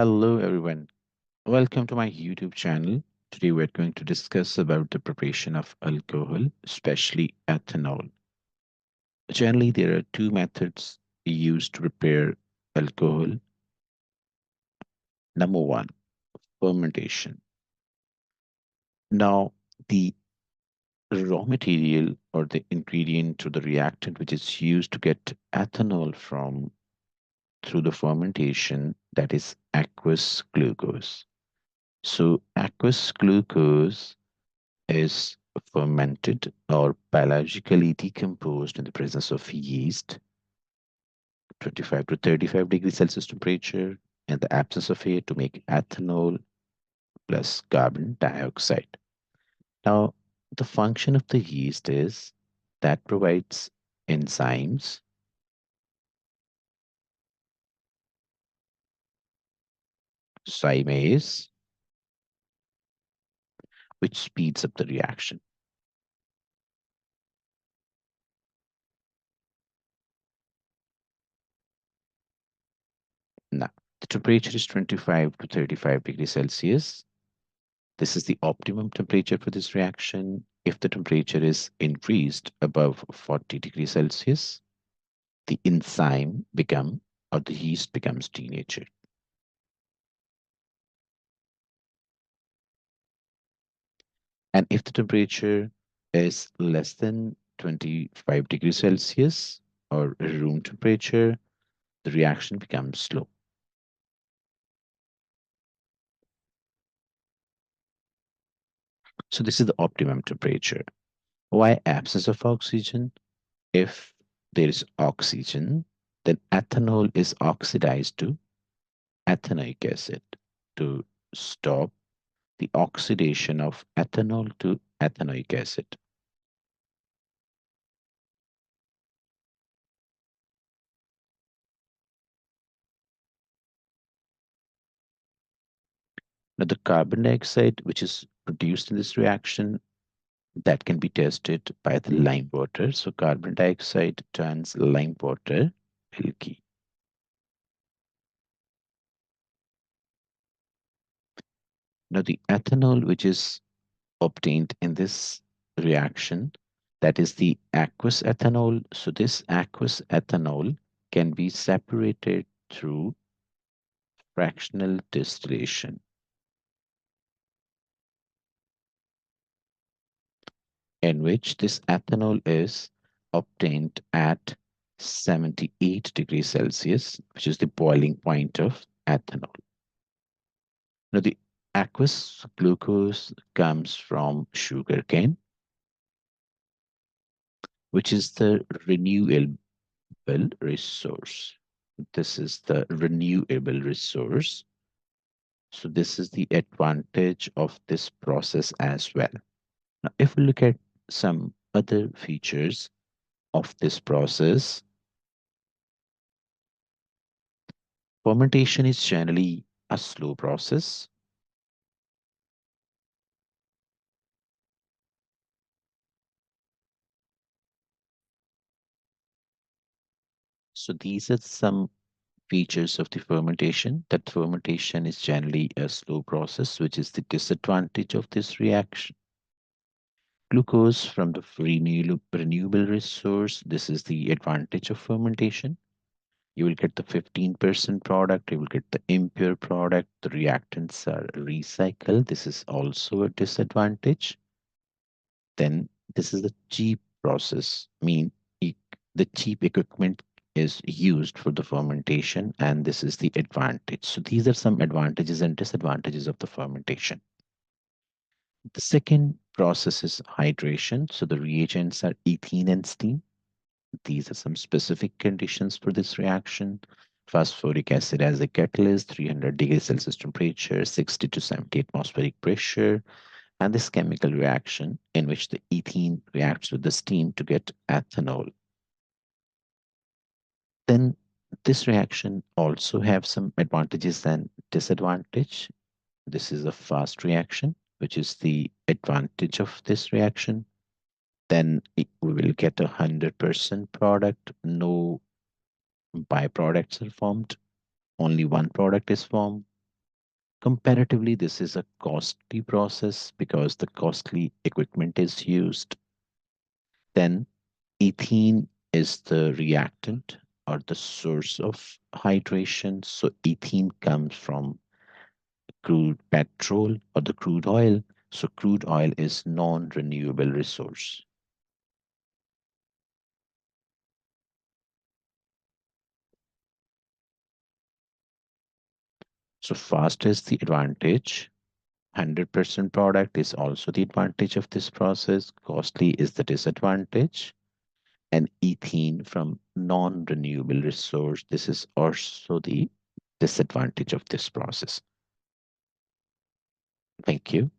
Hello everyone. Welcome to my YouTube channel. Today we're going to discuss about the preparation of alcohol, especially ethanol. Generally, there are two methods used to prepare alcohol. Number one, fermentation. Now, the raw material or the ingredient or the reactant which is used to get ethanol from through the fermentation, that is aqueous glucose. So aqueous glucose is fermented or biologically decomposed in the presence of yeast, 25 to 35 degrees Celsius temperature, and the absence of air to make ethanol plus carbon dioxide. Now, the function of the yeast is that provides enzymes, cymase, which speeds up the reaction. Now, the temperature is 25 to 35 degrees Celsius. This is the optimum temperature for this reaction. If the temperature is increased above 40 degrees Celsius, the enzyme become or the yeast becomes denatured. And if the temperature is less than 25 degrees Celsius or room temperature, the reaction becomes slow. So this is the optimum temperature. Why absence of oxygen? If there is oxygen, then ethanol is oxidized to ethanoic acid to stop the oxidation of ethanol to ethanoic acid. Now, the carbon dioxide which is produced in this reaction that can be tested by the lime water. So carbon dioxide turns lime water milky. Now, the ethanol which is obtained in this reaction, that is the aqueous ethanol. So this aqueous ethanol can be separated through fractional distillation, in which this ethanol is obtained at 78 degrees Celsius, which is the boiling point of ethanol. Now, the aqueous glucose comes from sugarcane, which is the renewable resource. This is the renewable resource. So this is the advantage of this process as well. Now, if we look at some other features of this process, fermentation is generally a slow process. So these are some features of the fermentation. That fermentation is generally a slow process, which is the disadvantage of this reaction. Glucose from the renewable resource. This is the advantage of fermentation. You will get the 15% product, you will get the impure product, the reactants are recycled. This is also a disadvantage. Then this is the cheap process, mean the cheap equipment is used for the fermentation, and this is the advantage. So these are some advantages and disadvantages of the fermentation. The second process is hydration. So the reagents are ethene and steam. These are some specific conditions for this reaction. Phosphoric acid as a catalyst, 300 degrees Celsius temperature, 60 to 70 atmospheric pressure, and this chemical reaction in which the ethene reacts with the steam to get ethanol. Then this reaction also have some advantages and disadvantage. This is a fast reaction, which is the advantage of this reaction. Then we will get 100% product. No byproducts are formed. Only one product is formed. Comparatively, this is a costly process because the costly equipment is used. Then ethene is the reactant or the source of hydration. So ethene comes from crude petrol or the crude oil. So crude oil is non-renewable resource. So fast is the advantage. 100% product is also the advantage of this process. Costly is the disadvantage. And ethene from non-renewable resource, this is also the disadvantage of this process. Thank you.